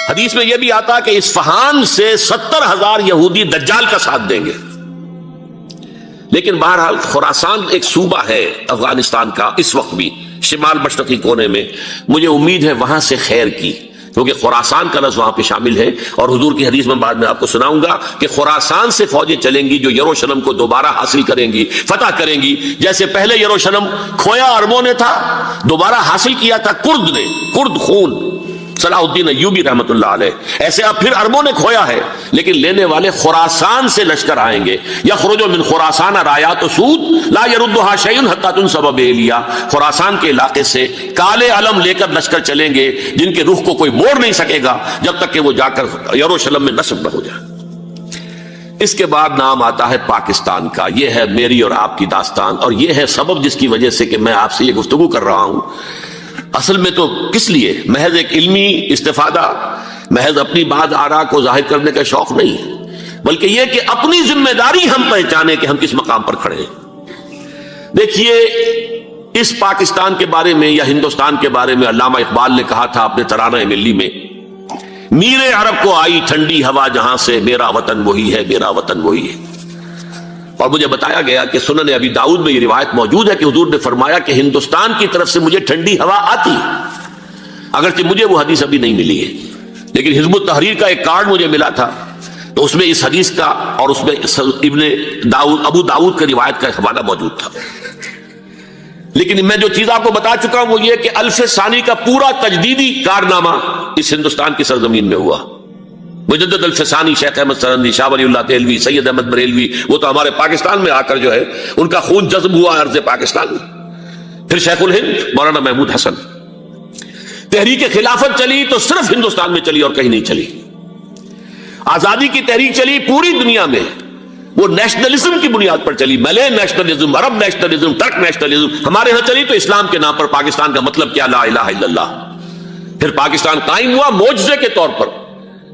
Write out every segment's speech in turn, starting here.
حدیث میں یہ بھی آتا کہ اصفہان سے 70,000 یہودی دجال کا ساتھ دیں گے. لیکن بہرحال خراسان ایک صوبہ ہے افغانستان کا اس وقت بھی شمال مشرقی کونے میں، مجھے امید ہے وہاں سے خیر کی، کیونکہ خراسان کا لفظ وہاں پہ شامل ہے. اور حضور کی حدیث میں بعد میں آپ کو سناؤں گا کہ خراسان سے فوجیں چلیں گی جو یروشلم کو دوبارہ حاصل کریں گی، فتح کریں گی. جیسے پہلے یروشلم کھویا عربوں نے تھا، دوبارہ حاصل کیا تھا کرد نے، کرد خون صلاح الدین ایوبی رحمت اللہ علیہ، ایسے اب پھر عربوں نے کھویا ہے، لیکن لینے والے خراسان سے لشکر آئیں گے. یخرج من خراسان رایات سود لا یردها شیء حتی تنصب بإیلیا. خراسان کے علاقے سے کالے علم لے کر لشکر چلیں گے جن کے رخ کو کوئی موڑ نہیں سکے گا جب تک کہ وہ جا کر یروشلم میں نصب نہ ہو جائے. اس کے بعد نام آتا ہے پاکستان کا. یہ ہے میری اور آپ کی داستان، اور یہ ہے سبب جس کی وجہ سے کہ میں آپ سے یہ گفتگو کر رہا ہوں. اصل میں تو کس لیے؟ محض ایک علمی استفادہ، محض اپنی بات آراء کو ظاہر کرنے کا شوق نہیں، بلکہ یہ کہ اپنی ذمہ داری ہم پہچانیں کہ ہم کس مقام پر کھڑے ہیں. دیکھیے اس پاکستان کے بارے میں یا ہندوستان کے بارے میں علامہ اقبال نے کہا تھا اپنے ترانہ ملی میں، میرے عرب کو آئی ٹھنڈی ہوا جہاں سے، میرا وطن وہی ہے، میرا وطن وہی ہے. اور مجھے بتایا گیا کہ سنن ابی داؤد میں یہ روایت موجود ہے کہ حضور نے فرمایا کہ ہندوستان کی طرف سے مجھے ٹھنڈی ہوا آتی ہے. اگرچہ مجھے وہ حدیث ابھی نہیں ملی ہے، لیکن حزب التحریر کا ایک کارڈ مجھے ملا تھا، تو اس میں اس حدیث کا اور اس میں ابو داؤد کا روایت کا حوالہ موجود تھا. لیکن میں جو چیز آپ کو بتا چکا ہوں وہ یہ کہ الف ثانی کا پورا تجدیدی کارنامہ اس ہندوستان کی سرزمین میں ہوا. مجدد الف ثانی شیخ احمد سرندی، شاہ ولی اللہ دہلوی، سید احمد بریلوی، وہ تو ہمارے پاکستان میں آ کر جو ہے ان کا خون جذب ہوا ارض پاکستان میں. پھر شیخ الہند مولانا محمود حسن. تحریک خلافت چلی تو صرف ہندوستان میں چلی اور کہیں نہیں چلی. آزادی کی تحریک چلی پوری دنیا میں، وہ نیشنلزم کی بنیاد پر چلی، ملے نیشنلزم، عرب نیشنلزم، ٹرک نیشنلزم. ہمارے ہاں چلی تو اسلام کے نام پر. پاکستان کا مطلب کیا؟ لا الہ الا اللہ. پھر پاکستان قائم ہوا معجزے کے طور پر،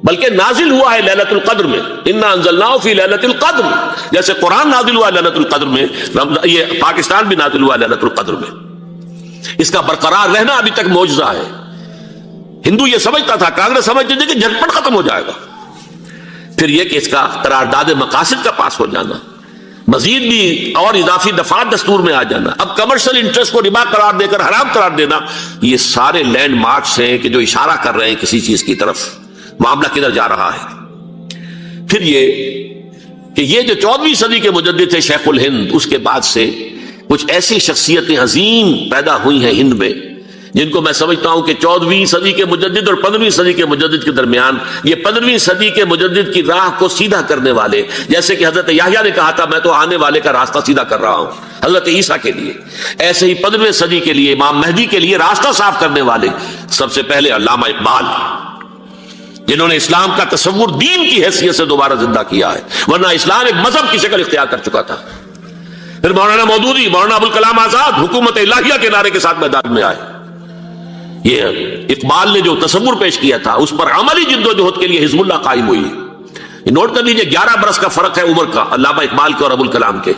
بلکہ نازل ہوا ہے لیلۃ القدر میں. انا انزلناہ فی لیلۃ القدر، جیسے قرآن نازل ہوا لیلۃ القدر میں، یہ پاکستان بھی نازل ہوا لیلۃ القدر میں. اس کا برقرار رہنا ابھی تک معجزہ ہے. ہندو یہ سمجھتا تھا، کانگریس سمجھتی تھی کہ جھٹپٹ ختم ہو جائے گا. پھر یہ کہ اس کا قرارداد مقاصد کا پاس ہو جانا، مزید بھی اور اضافی دفعات دستور میں آ جانا، اب کمرشل انٹرسٹ کو ربا قرار دے کر حرام قرار دینا، یہ سارے لینڈ مارکس ہیں کہ جو اشارہ کر رہے ہیں کسی چیز کی طرف، معاملہ کدھر جا رہا ہے. پھر یہ کہ یہ جو 14ویں صدی کے مجدد تھے شیخ الہند، اس کے بعد سے کچھ ایسی شخصیتیں عظیم پیدا ہوئی ہیں ہند میں جن کو میں سمجھتا ہوں کہ 14ویں صدی کے مجدد اور 15ویں صدی کے مجدد کے درمیان یہ 15ویں صدی کے مجدد کی راہ کو سیدھا کرنے والے، جیسے کہ حضرت یحییٰ نے کہا تھا میں تو آنے والے کا راستہ سیدھا کر رہا ہوں حضرت عیسیٰ کے لیے، ایسے ہی 15ویں صدی کے لیے امام مہدی کے لیے راستہ صاف کرنے والے سب سے پہلے علامہ اقبال، جنہوں نے اسلام کا تصور دین کی حیثیت سے دوبارہ زندہ کیا ہے، ورنہ اسلام ایک مذہب کی شکل اختیار کر چکا تھا. پھر مولانا مودودی، مولانا ابوالکلام آزاد حکومت الہیہ کے نعرے کے ساتھ میدان میں آئے. یہ اقبال نے جو تصور پیش کیا تھا اس پر عملی جدوجہد کے لیے حزب اللہ قائم ہوئی. نوٹ کر لیجئے 11 برس کا فرق ہے عمر کا علامہ اقبال کے اور ابوالکلام کے.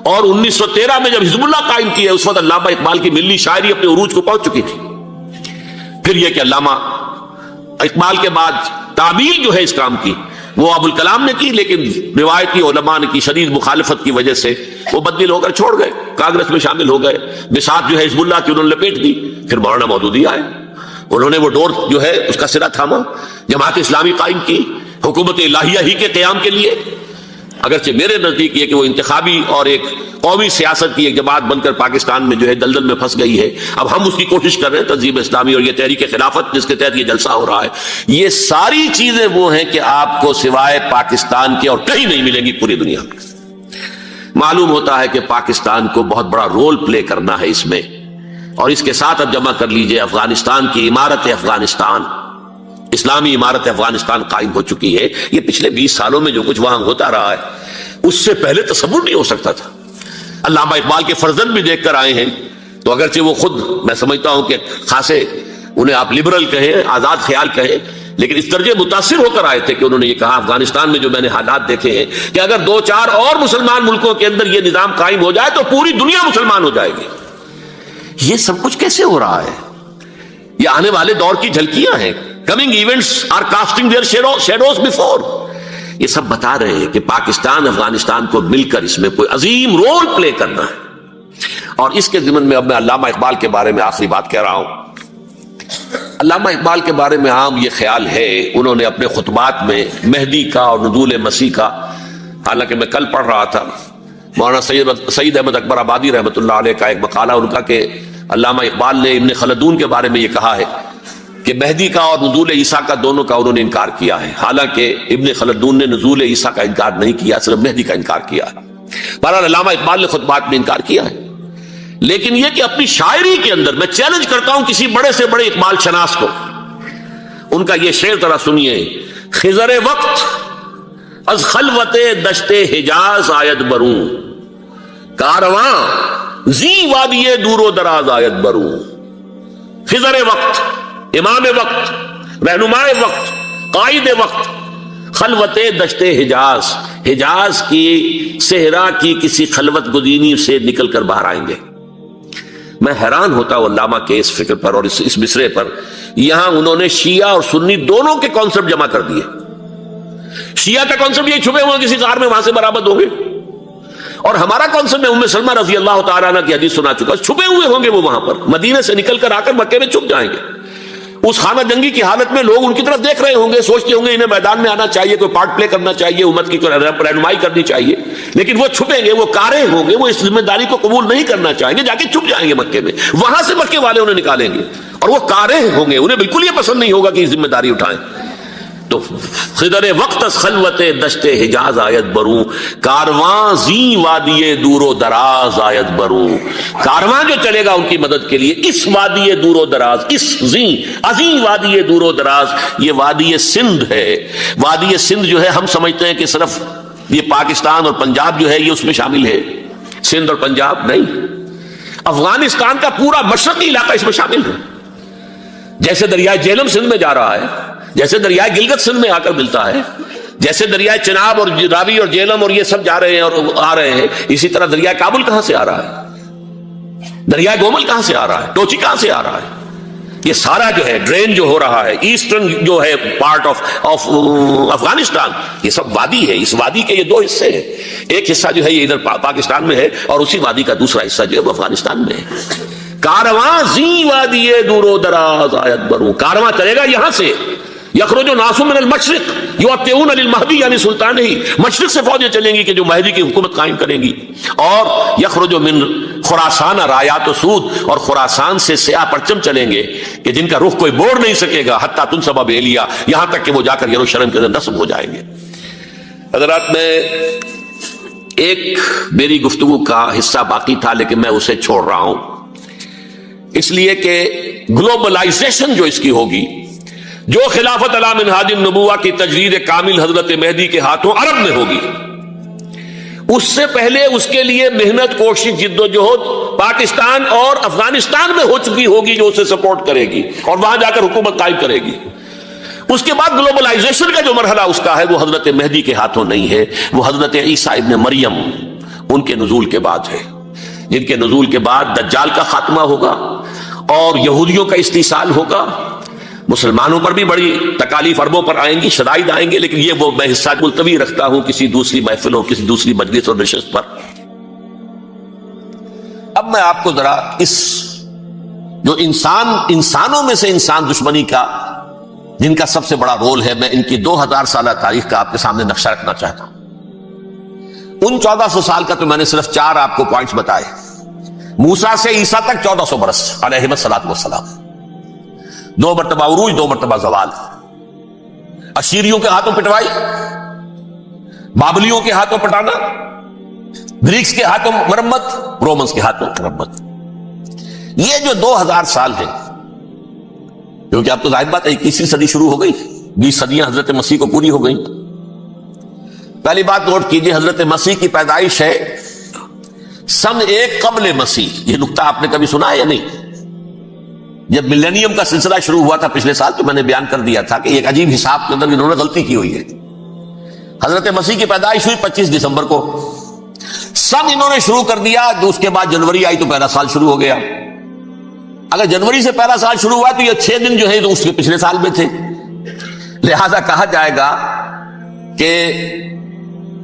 اور 1913 میں جب حزب اللہ قائم کیا اس وقت علامہ اقبال کی ملی شاعری اپنے عروج کو پہنچ چکی تھی. پھر یہ کہ علامہ اقبال کے بعد تعبیر جو ہے اس کام کی وہ ابوالکلام نے کی، لیکن روایتی علماء نے کی شدید مخالفت کی وجہ سے وہ بددل ہو کر چھوڑ گئے، کانگریس میں شامل ہو گئے، بساط جو ہے حزب اللہ کی انہوں نے لپیٹ دی. پھر مولانا مودودی آئے، انہوں نے وہ ڈور جو ہے اس کا سرا تھاما، جماعت اسلامی قائم کی حکومت الہیہ ہی کے قیام کے لیے. اگرچہ میرے نزدیک یہ کہ وہ انتخابی اور ایک قومی سیاست کی ایک جماعت بن کر پاکستان میں جو ہے دلدل میں پھنس گئی ہے. اب ہم اس کی کوشش کر رہے ہیں، تنظیم اسلامی اور یہ تحریک خلافت جس کے تحت یہ جلسہ ہو رہا ہے، یہ ساری چیزیں وہ ہیں کہ آپ کو سوائے پاکستان کے اور کہیں نہیں ملیں گی پوری دنیا میں. معلوم ہوتا ہے کہ پاکستان کو بہت بڑا رول پلے کرنا ہے اس میں. اور اس کے ساتھ اب جمع کر لیجئے افغانستان کی عمارت افغانستان، اسلامی عمارت افغانستان قائم ہو چکی ہے. یہ پچھلے 20 سالوں میں جو کچھ وہاں ہوتا رہا ہے اس سے پہلے تصور نہیں ہو سکتا تھا. علامہ اقبال کے فرزند بھی دیکھ کر آئے ہیں، تو اگرچہ وہ خود میں سمجھتا ہوں کہ خاصے انہیں آپ لبرل کہیں، آزاد خیال کہیں، لیکن اس درجے متاثر ہو کر آئے تھے کہ انہوں نے یہ کہا افغانستان میں جو میں نے حالات دیکھے ہیں کہ اگر 2-4 اور مسلمان ملکوں کے اندر یہ نظام قائم ہو جائے تو پوری دنیا مسلمان ہو جائے گی. یہ سب کچھ کیسے ہو رہا ہے؟ یہ آنے والے دور کی جھلکیاں ہیں. Coming events are casting their shadows before. یہ سب بتا رہے ہیں کہ پاکستان افغانستان کو مل کر اس میں کوئی عظیم رول پلے کرنا ہے. اور اس کے ضمن میں اب میں علامہ اقبال کے بارے میں آخری بات کہہ رہا ہوں. علامہ اقبال کے بارے میں عام یہ خیال ہے، انہوں نے اپنے خطبات میں مہدی کا اور نزول مسیح کا، حالانکہ میں کل پڑھ رہا تھا مولانا سعید احمد اکبر آبادی رحمۃ اللہ علیہ کا ایک مقالہ ان کا کہ علامہ اقبال نے ابن خلدون کے بارے میں یہ کہا ہے کہ مہدی کا اور نزول عیسیٰ کا دونوں کا انہوں نے انکار کیا ہے. حالانکہ ابن خلدون نے نزول عیسیٰ کا انکار نہیں کیا، صرف مہدی کا انکار کیا ہے. بہرحال علامہ اقبال نے خطبات میں انکار کیا ہے. لیکن یہ کہ اپنی شاعری کے اندر میں چیلنج کرتا ہوں کسی بڑے سے بڑے اقبال شناس کو، ان کا یہ شعر ذرا سنیے. خضر وقت از خلوت دشت حجاز آید بروں، کارواں زی وادی دور و دراز آید بروں. خضر وقت، امام وقت، رہنمائے وقت، قائد وقت، خلوت دشت حجاز، حجاز کی صحرا کی کسی خلوت گزینی سے نکل کر باہر آئیں گے. میں حیران ہوتا ہوں علامہ کے اس فکر پر اور اس مصرے پر. یہاں انہوں نے شیعہ اور سنی دونوں کے کانسیپٹ جمع کر دیے. شیعہ کا کانسیپٹ یہ چھپے ہوئے کسی غار میں وہاں سے برآمد ہوں گے، اور ہمارا کانسیپٹ میں ام سلمہ رضی اللہ تعالیٰ عنہ کی حدیث سنا چکا، چھپے ہوئے ہوں گے وہ وہاں پر، مدینے سے نکل کر آ کر مکے میں چھپ جائیں گے. اس خانہ جنگی کی حالت میں لوگ ان کی طرف دیکھ رہے ہوں گے، سوچتے ہوں گے انہیں میدان میں آنا چاہیے، کوئی پارٹ پلے کرنا چاہیے، امت کی کوئی رہنمائی کرنی چاہیے. لیکن وہ چھپیں گے، وہ کارے ہوں گے، وہ اس ذمہ داری کو قبول نہیں کرنا چاہیں گے، جا کے چھپ جائیں گے مکے میں. وہاں سے مکے والے انہیں نکالیں گے، اور وہ کارے ہوں گے، انہیں بالکل یہ پسند نہیں ہوگا کہ یہ ذمہ داری اٹھائیں. تو خضر وقت از خلوت دشت حجاز آیت بروں، کارواں زی وادی دور و دراز آیت بروں. کارواں جو چلے گا ان کی مدد کے لیے اس وادی دور و دراز، اس زی عظیم وادی دور و دراز، یہ وادی سندھ ہے. وادی سندھ جو ہے ہم سمجھتے ہیں کہ صرف یہ پاکستان اور پنجاب جو ہے یہ اس میں شامل ہے. سندھ اور پنجاب نہیں، افغانستان کا پورا مشرقی علاقہ اس میں شامل ہے. جیسے دریائے جہلم سندھ میں جا رہا ہے، جیسے دریائے گلگت سندھ میں آ کر ملتا ہے، جیسے دریائے چناب اور راوی اور جہلم اور یہ سب جا رہے ہیں اور آ رہے ہیں، اسی طرح دریائے کابل کہاں سے آ رہا ہے، دریائے گومل کہاں سے آ رہا ہے، ٹوچی کہاں سے آ رہا ہے. یہ سارا جو ہے ڈرین جو ہو رہا ہے ایسٹرن جو ہے پارٹ آف افغانستان، یہ سب وادی ہے. اس وادی کے یہ دو حصے ہیں، ایک حصہ جو ہے یہ ادھر پاکستان میں ہے، اور اسی وادی کا دوسرا حصہ جو ہے وہ افغانستان میں ہے. کارواں زی وادی دور و دراز آیت بروں، کارواں چلے گا یہاں سے. یخرج ناس من المشرق یؤتون للمہدی، یعنی سلطان ہی مشرق سے فوجیں چلیں گی کہ جو مہدی کی حکومت قائم کریں گی. اور یخرج من خراسان رایات و سود، اور خراسان سے سیاہ پرچم چلیں گے کہ جن کا رخ کوئی موڑ نہیں سکے گا، حتیٰ تنصب بیلیا، یہاں تک کہ وہ جا کر یروشلم کے اندر نصب ہو جائیں گے. حضرات، میں ایک میری گفتگو کا حصہ باقی تھا لیکن میں اسے چھوڑ رہا ہوں، اس لیے کہ گلوبلائزیشن جو اس کی ہوگی، جو خلافت علی منہاج النبوہ کی تجدید کامل حضرت مہدی کے ہاتھوں عرب میں ہوگی، اس سے پہلے اس کے لیے محنت، کوشش، جد و جہد پاکستان اور افغانستان میں ہو چکی ہوگی جو اسے سپورٹ کرے گی اور وہاں جا کر حکومت قائم کرے گی. اس کے بعد گلوبلائزیشن کا جو مرحلہ اس کا ہے وہ حضرت مہدی کے ہاتھوں نہیں ہے، وہ حضرت عیسیٰ ابن مریم ان کے نزول کے بعد ہے، جن کے نزول کے بعد دجال کا خاتمہ ہوگا اور یہودیوں کا استحصال ہوگا. مسلمانوں پر بھی بڑی تکالیف عربوں پر آئیں گی، شدائد آئیں گے، لیکن یہ وہ میں حصہ ملتوی رکھتا ہوں کسی دوسری محفل اور کسی دوسری مجلس اور نشست پر. اب میں آپ کو ذرا اس جو انسانوں میں سے انسان دشمنی کا جن کا سب سے بڑا رول ہے، میں ان کی 2000 سالہ تاریخ کا آپ کے سامنے نقشہ رکھنا چاہتا ہوں. ان 1400 سال کا تو میں نے صرف 4 آپ کو پوائنٹس بتائے. موسیٰ سے عیسیٰ تک 1400 برس علیہ الصلوۃ والسلام، 2 مرتبہ عروج، 2 مرتبہ زوال. اشیریوں کے ہاتھوں پٹوائی، بابلیوں کے ہاتھوں پٹانا، گریکس کے ہاتھوں مرمت، رومنس کے ہاتھوں مرمت. یہ جو 2000 سال ہیں، کیونکہ اب تو ظاہر بات ہے 21ویں صدی شروع ہو گئی، 20 صدیاں حضرت مسیح کو پوری ہو گئی. پہلی بات نوٹ کیجئے، حضرت مسیح کی پیدائش ہے سن 1 قبل مسیح. یہ نقطہ آپ نے کبھی سنا ہے یا نہیں؟ جب ملینیم کا سلسلہ شروع ہوا تھا پچھلے سال تو میں نے بیان کر دیا تھا کہ ایک عجیب حساب کے اندر انہوں نے غلطی کی ہوئی ہے. حضرت مسیح کی پیدائش ہوئی 25 دسمبر کو، سن انہوں نے شروع کر دیا، تو اس کے بعد جنوری آئی تو پہلا سال شروع ہو گیا. اگر جنوری سے پہلا سال شروع ہوا تو یہ 6 دن جو ہے تو اس کے پچھلے سال میں تھے، لہذا کہا جائے گا کہ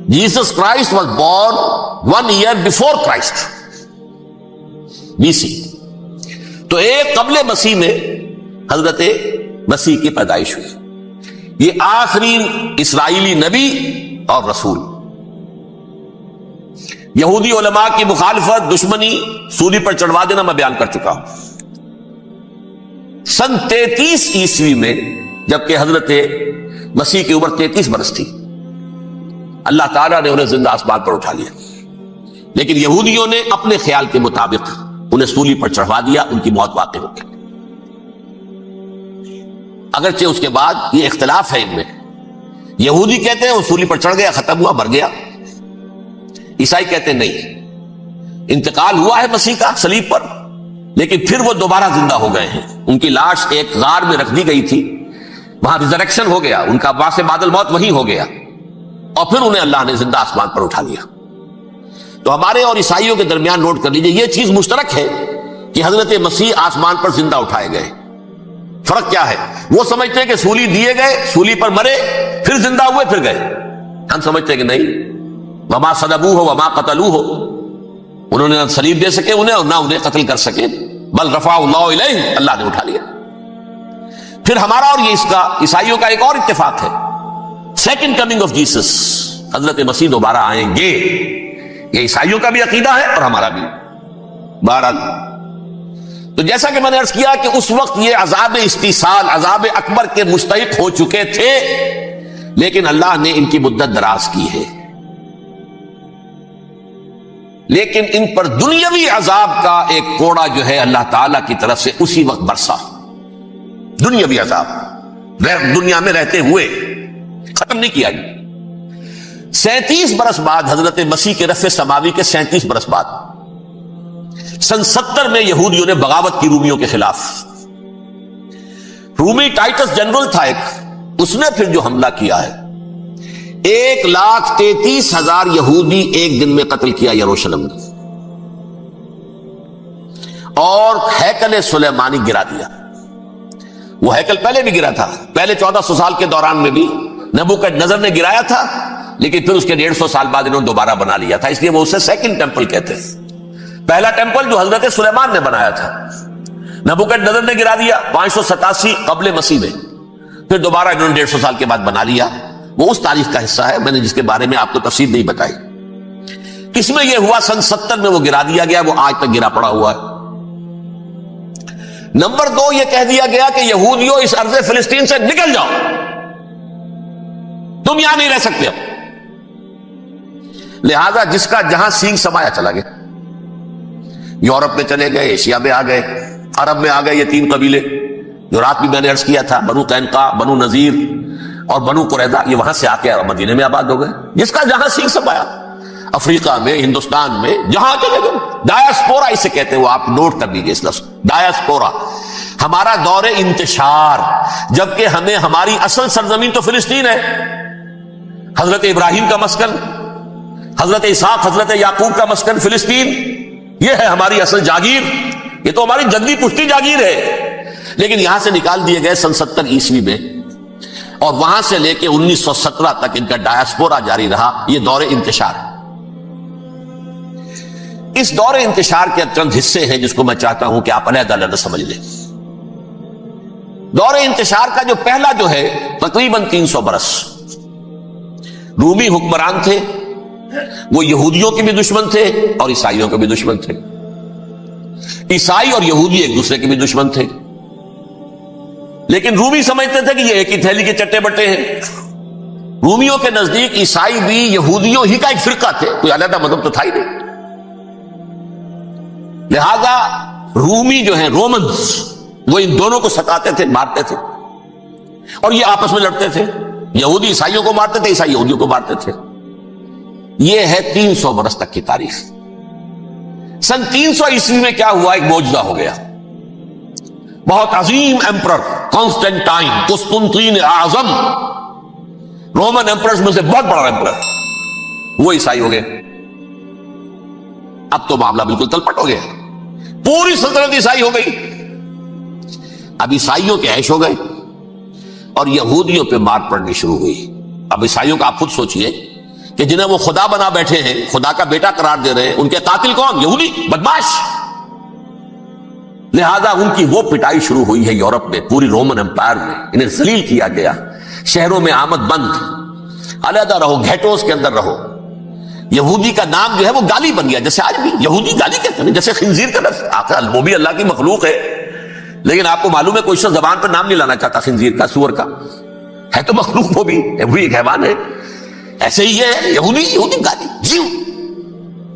Jesus Christ was born 1 year before Christ BC. تو ایک قبل مسیح میں حضرت مسیح کی پیدائش ہوئی. یہ آخری اسرائیلی نبی اور رسول. یہودی علماء کی مخالفت، دشمنی، سولی پر چڑھوا دینا میں بیان کر چکا ہوں. سن 33 عیسوی میں جبکہ حضرت مسیح کی عمر 33 برس تھی، اللہ تعالیٰ نے انہیں زندہ آسمان پر اٹھا لیا. لیکن یہودیوں نے اپنے خیال کے مطابق انہیں سولی پر چڑھوا دیا، ان کی موت واقع ہو گئی. اگرچہ اس کے بعد یہ اختلاف ہے ان میں. یہودی کہتے ہیں وہ سولی پر چڑھ گیا، ختم ہوا، مر گیا. عیسائی کہتے ہیں نہیں، انتقال ہوا ہے مسیح کا صلیب پر، لیکن پھر وہ دوبارہ زندہ ہو گئے ہیں. ان کی لاش ایک غار میں رکھ دی گئی تھی، وہاں ریزریکشن ہو گیا، ان کا باعث بعد الموت وہی ہو گیا، اور پھر انہیں اللہ نے زندہ آسمان پر اٹھا لیا. تو ہمارے اور عیسائیوں کے درمیان نوٹ کر لیجئے، یہ چیز مشترک ہے کہ حضرت مسیح آسمان پر زندہ اٹھائے گئے. فرق کیا ہے؟ وہ سمجھتے ہیں کہ سولی دیے گئے، سولی پر مرے، پھر زندہ ہوئے، پھر گئے. ہم سمجھتے ہیں کہ نہیں، وما صلبوہ وما قتلوہ، انہوں نے نہ صلیب دے سکے انہیں اور نہ انہیں قتل کر سکے، بل رفعہ اللہ الیہ، اللہ نے اٹھا لیا. پھر ہمارا اور یہ اس کا عیسائیوں کا ایک اور اتفاق ہے، سیکنڈ کمنگ آف جیسس، حضرت مسیح دوبارہ آئیں گے. یہ عیسائیوں کا بھی عقیدہ ہے اور ہمارا بھی. بہرحال تو جیسا کہ میں نے عرض کیا کہ اس وقت یہ عذاب استیصال، عذاب اکبر کے مستحق ہو چکے تھے، لیکن اللہ نے ان کی مدت دراز کی ہے. لیکن ان پر دنیاوی عذاب کا ایک کوڑا جو ہے اللہ تعالیٰ کی طرف سے اسی وقت برسا. دنیاوی عذاب دنیا میں رہتے ہوئے ختم نہیں کیا. 37 برس بعد حضرت مسیح کے رفع سماوی کے 37 برس بعد سن 70 میں یہودیوں نے بغاوت کی رومیوں کے خلاف. رومی ٹائٹس جنرل تھا ایک، اس نے پھر جو حملہ کیا ہے، 1,33,000 یہودی ایک دن میں قتل کیا یروشلم میں، اور ہیکل سلیمانی گرا دیا. وہ ہیکل پہلے بھی گرا تھا، پہلے 1400 سال کے دوران میں بھی نبوکدنضر نے گرایا تھا، لیکن پھر اس کے 150 سال بعد انہوں نے دوبارہ بنا لیا تھا، اس لیے وہ اسے سیکنڈ ٹیمپل کہتے ہیں. پہلا ٹیمپل جو حضرت سلیمان نے بنایا تھا، نبوکدنضر نے گرا دیا 587 قبل مسیح میں، پھر دوبارہ انہوں نے 150 سال کے بعد بنا لیا. وہ اس تاریخ کا حصہ ہے، میں نے جس کے بارے میں آپ کو تفصیل نہیں بتائی. کس میں یہ ہوا؟ سن 70 میں وہ گرا دیا گیا، وہ آج تک گرا پڑا ہوا ہے. نمبر 2، یہ کہہ دیا گیا کہ یہودیوں اس ارض فلسطین سے نکل جاؤ، تم یہاں نہیں رہ سکتے. اب لہذا جس کا جہاں سینگ سمایا چلا گیا. یورپ میں چلے گئے، ایشیا میں آ گئے، عرب میں آ گئے. یہ 3 قبیلے جو رات بھی میں نے عرض کیا تھا، بنو قینقاع، بنو نذیر اور بنو قریظہ، یہ وہاں سے آ کے مدینے میں آباد ہو گئے. جس کا جہاں سینگ سمایا، افریقہ میں، ہندوستان میں، جہاں چلے گئے. ڈایاسپورا اسے کہتے ہیں، وہ آپ نوٹ کر لیجیے اس لفظ ڈایاسپورا. ہمارا دور انتشار، جبکہ ہمیں ہماری اصل سرزمین تو فلسطین ہے، حضرت ابراہیم کا مسکن، حضرت اسحاق، حضرت یعقوب کا مسکن فلسطین، یہ ہے ہماری اصل جاگیر، یہ تو ہماری جدی پشتی جاگیر ہے. لیکن یہاں سے نکال دیے گئے سن 70 عیسوی میں، اور وہاں سے لے کے 1917 تک ان کا ڈایاسپورا جاری رہا. یہ دور انتشار. اس دور انتشار کے چند حصے ہیں جس کو میں چاہتا ہوں کہ آپ علیحدہ علیحدہ سمجھ لیں. دور انتشار کا جو پہلا جو ہے تقریباً 300 برس رومی حکمران تھے. وہ یہودیوں کے بھی دشمن تھے اور عیسائیوں کے بھی دشمن تھے. عیسائی اور یہودی ایک دوسرے کے بھی دشمن تھے، لیکن رومی سمجھتے تھے کہ یہ ایک ہی تھیلی کے چٹے بٹے ہیں. رومیوں کے نزدیک عیسائی بھی یہودیوں ہی کا ایک فرقہ تھے، کوئی علیحدہ مذہب تو تھا ہی نہیں. لہذا رومی جو ہیں رومنز، وہ ان دونوں کو ستاتے تھے، مارتے تھے، اور یہ آپس میں لڑتے تھے. یہودی عیسائیوں کو مارتے تھے، عیسائی یہودیوں کو مارتے تھے. یہ ہے 300 برس تک کی تاریخ. سن 300 عیسوی میں کیا ہوا؟ ایک معجزہ ہو گیا. بہت عظیم ایمپرر کانسٹینٹائن، قسطنطین اعظم، رومن ایمپررز میں سے بہت بڑا ایمپرر، وہ عیسائی ہو گئے. اب تو معاملہ بالکل تلپٹ ہو گیا، پوری سلطنت عیسائی ہو گئی. اب عیسائیوں کے عیش ہو گئے اور یہودیوں پہ مار پڑنی شروع ہوئی. اب عیسائیوں کا آپ خود سوچئے کہ جنہیں وہ خدا بنا بیٹھے ہیں، خدا کا بیٹا قرار دے رہے ہیں، ان کے قاتل کون؟ یہودی بدماش. لہذا ان کی وہ پٹائی شروع ہوئی ہے یورپ میں، پوری رومن امپائر میں. انہیں ذلیل کیا گیا، شہروں میں آمد بند، علیحدہ رہو، گھیٹوز کے اندر رہو. یہودی کا نام جو ہے وہ گالی بن گیا، جیسے آج بھی یہودی گالی کہتے ہیں، جیسے خنزیر کا لفظ. آخر وہ بھی اللہ کی مخلوق ہے، لیکن آپ کو معلوم ہے کوئی شخص زبان پر نام نہیں لانا چاہتا خنزیر کا، سور کا. ہے تو مخلوق، وہ بھی ایک حیوان ہے. ایسے ہی یہ یہودی گالی،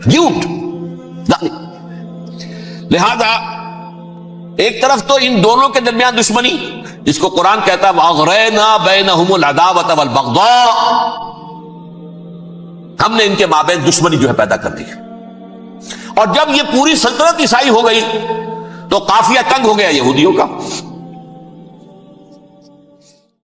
جھوٹ گالی. لہذا ایک طرف تو ان دونوں کے درمیان دشمنی، جس کو قرآن کہتا ہے وَأَغْرَيْنَا بَيْنَهُمُ الْعَدَاوَةَ وَالْبَغْضَاءَ، ہم نے ان کے مابین دشمنی جو ہے پیدا کر دی. اور جب یہ پوری سلطنت عیسائی ہو گئی تو قافیہ تنگ ہو گیا یہودیوں کا.